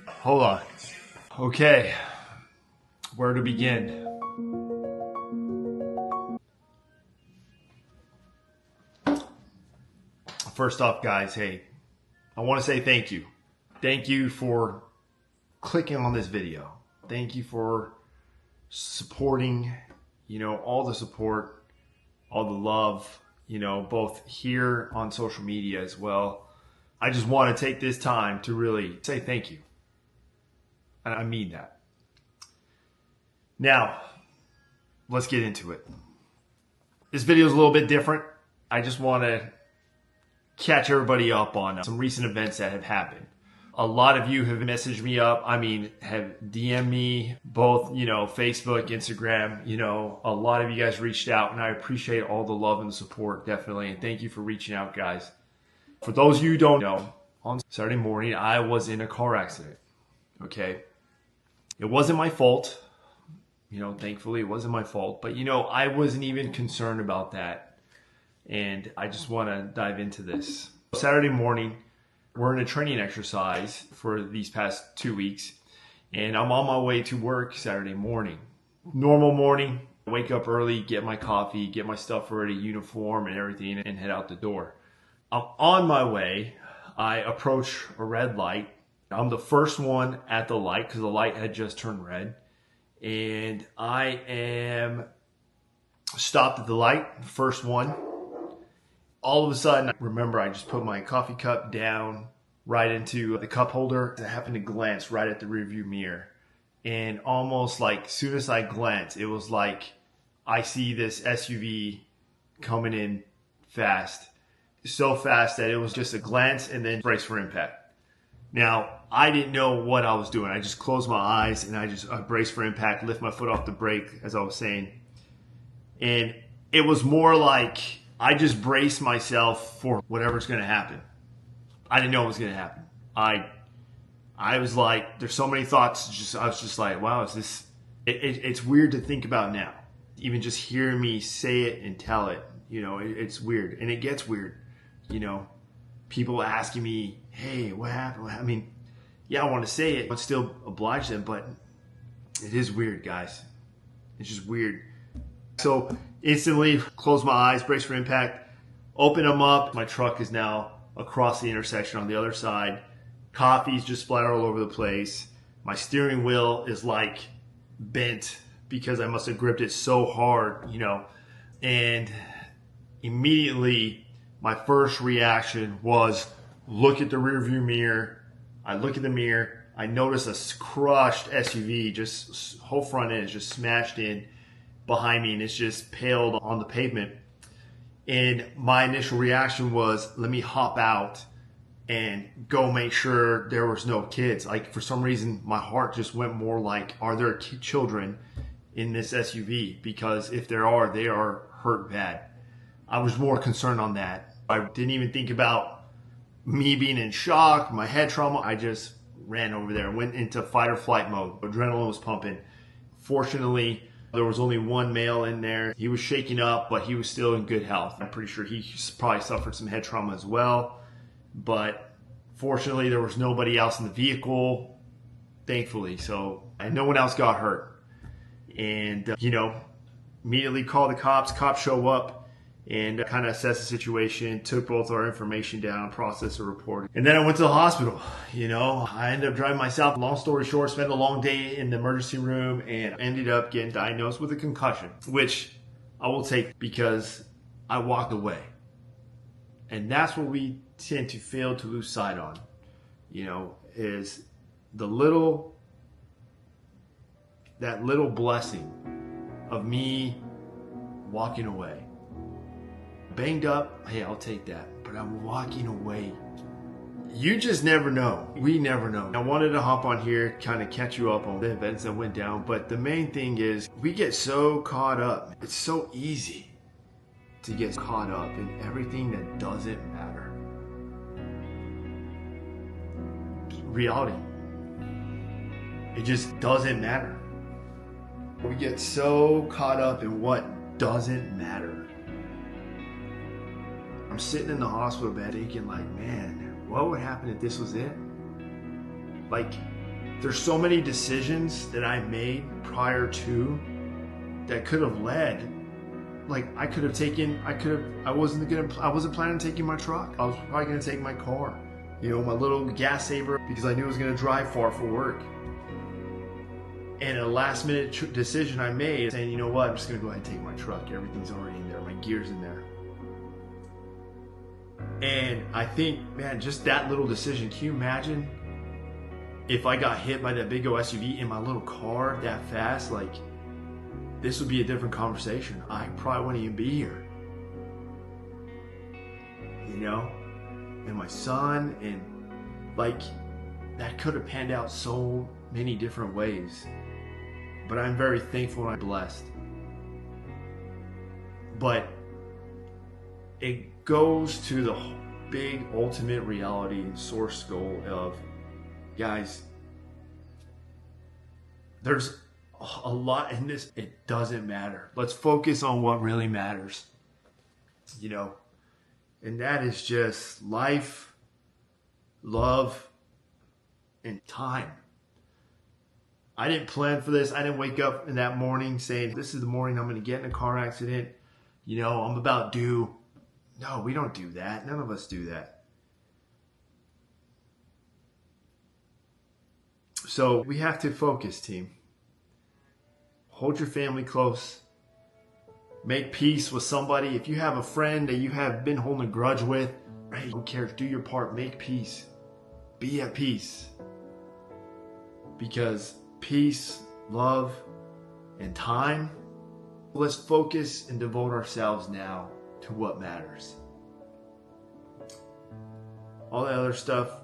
Hold on. Okay, where to begin? First off, guys, hey, I want to say thank you. Thank you for clicking on this video. Thank you for supporting, all the support, all the love, both here on social media as well. I just want to take this time to really say thank you. And I mean that. Now, let's get into it. This video is a little bit different. I just want to catch everybody up on some recent events that have happened. A lot of you have messaged me up. Have DM'd me, both, Facebook, Instagram. A lot of you guys reached out, and I appreciate all the love and the support, definitely. And thank you for reaching out, guys. For those of you who don't know, on Saturday morning, I was in a car accident. Okay. It wasn't my fault. Thankfully it wasn't my fault. But, I wasn't even concerned about that. And I just want to dive into this. Saturday morning, we're in a training exercise for these past 2 weeks. And I'm on my way to work Saturday morning. Normal morning, wake up early, get my coffee, get my stuff ready, uniform and everything, and head out the door. I'm on my way. I approach a red light. I'm the first one at the light because the light had just turned red. And I am stopped at the light, first one. All of a sudden, remember, I just put my coffee cup down right into the cup holder. I happened to glance right at the rearview mirror. And almost like as soon as I glanced, it was like I see this SUV coming in fast. So fast that it was just a glance and then brace for impact. Now, I didn't know what I was doing. I just closed my eyes and I braced for impact, lift my foot off the brake, as I was saying. And it was more like I just braced myself for whatever's going to happen. I didn't know what was going to happen. I was like, there's so many thoughts. I was just like, wow, is this... It's weird to think about now. Even just hearing me say it and tell it, it's weird. And it gets weird, People asking me, hey, what happened? Yeah, I want to say it, but still oblige them, but it is weird, guys. It's just weird. So instantly close my eyes, brace for impact, open them up. My truck is now across the intersection on the other side. Coffee's just splattered all over the place. My steering wheel is like bent because I must have gripped it so hard, and immediately my first reaction was look at the rearview mirror. I look at the mirror. I notice a crushed SUV, just whole front end is just smashed in behind me, and it's just paled on the pavement. And my initial reaction was, let me hop out and go make sure there was no kids. Like, for some reason, my heart just went more like, are there children in this SUV? Because if there are, they are hurt bad. I was more concerned on that. I didn't even think about me being in shock, my head trauma. I just ran over there, went into fight or flight mode. Adrenaline was pumping. Fortunately, there was only one male in there. He was shaking up, but he was still in good health. I'm pretty sure he probably suffered some head trauma as well. But fortunately, there was nobody else in the vehicle, thankfully. And no one else got hurt. And, immediately call the cops. Cops show up and kind of assess the situation, took both our information down, processed a report. And then I went to the hospital. I ended up driving myself. Long story short, spent a long day in the emergency room and ended up getting diagnosed with a concussion, which I will take because I walked away. And that's what we tend to fail to lose sight on, is that little blessing of me walking away. Banged up, hey, I'll take that. But I'm walking away. You just never know. We never know. I wanted to hop on here, kind of catch you up on the events that went down. But the main thing is we get so caught up. It's so easy to get caught up in everything that doesn't matter. Reality. It just doesn't matter. We get so caught up in what doesn't matter. I'm sitting in the hospital bed thinking like, man, what would happen if this was it? Like, there's so many decisions that I made prior to that could have led. Like, I wasn't planning on taking my truck. I was probably gonna take my car, you know, my little gas saver, because I knew I was gonna drive far for work. And a last minute decision I made, saying, you know what, I'm just gonna go ahead and take my truck. Everything's already in there, my gear's in there. And I think, man, just that little decision, can you imagine if I got hit by that big old SUV in my little car that fast? Like, this would be a different conversation. I probably wouldn't even be here. You know? And my son, and like, that could have panned out so many different ways. But I'm very thankful and I'm blessed. But it goes to the big ultimate reality and source goal of, guys, there's a lot in this. It doesn't matter. Let's focus on what really matters, you know, and that is just life, love, and time. I didn't plan for this. I didn't wake up in that morning saying, this is the morning I'm going to get in a car accident. You know, I'm about due. No, we don't do that. None of us do that. So we have to focus, team. Hold your family close. Make peace with somebody. If you have a friend that you have been holding a grudge with, hey, who cares? Do your part. Make peace. Be at peace. Because peace, love, and time, let's focus and devote ourselves now to what matters. All that other stuff,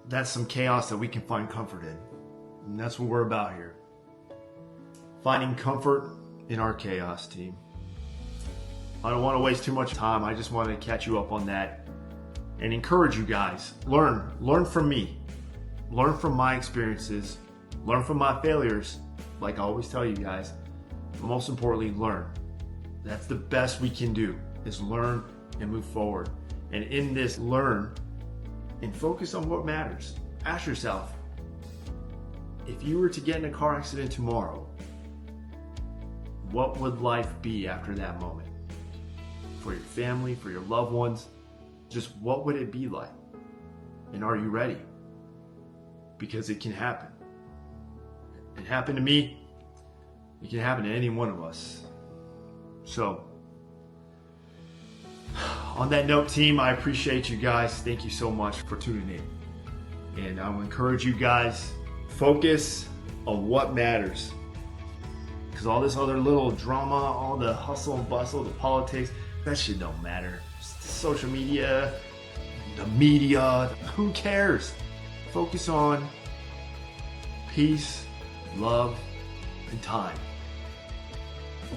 that's some chaos that we can find comfort in. And that's what we're about here. Finding comfort in our chaos, team. I don't want to waste too much time. I just wanted to catch you up on that and encourage you guys. Learn from me. Learn from my experiences. Learn from my failures. Like I always tell you guys. But most importantly, learn. That's the best we can do, is learn and move forward. And in this, learn and focus on what matters. Ask yourself, if you were to get in a car accident tomorrow, what would life be after that moment? For your family, for your loved ones, just what would it be like? And are you ready? Because it can happen. It happened to me. It can happen to any one of us. So, on that note, team, I appreciate you guys. Thank you so much for tuning in. And I will encourage you guys, focus on what matters. Because all this other little drama, all the hustle and bustle, the politics, that shit don't matter. Social media, the media, who cares? Focus on peace, love, and time.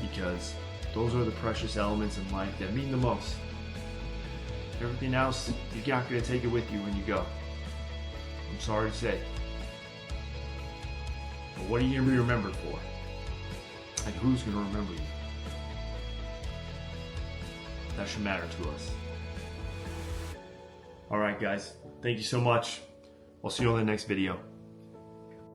Because those are the precious elements in life that mean the most. Everything else, you're not going to take it with you when you go. I'm sorry to say. But what are you going to be remembered for? And who's going to remember you? That should matter to us. Alright guys, thank you so much. I'll see you on the next video.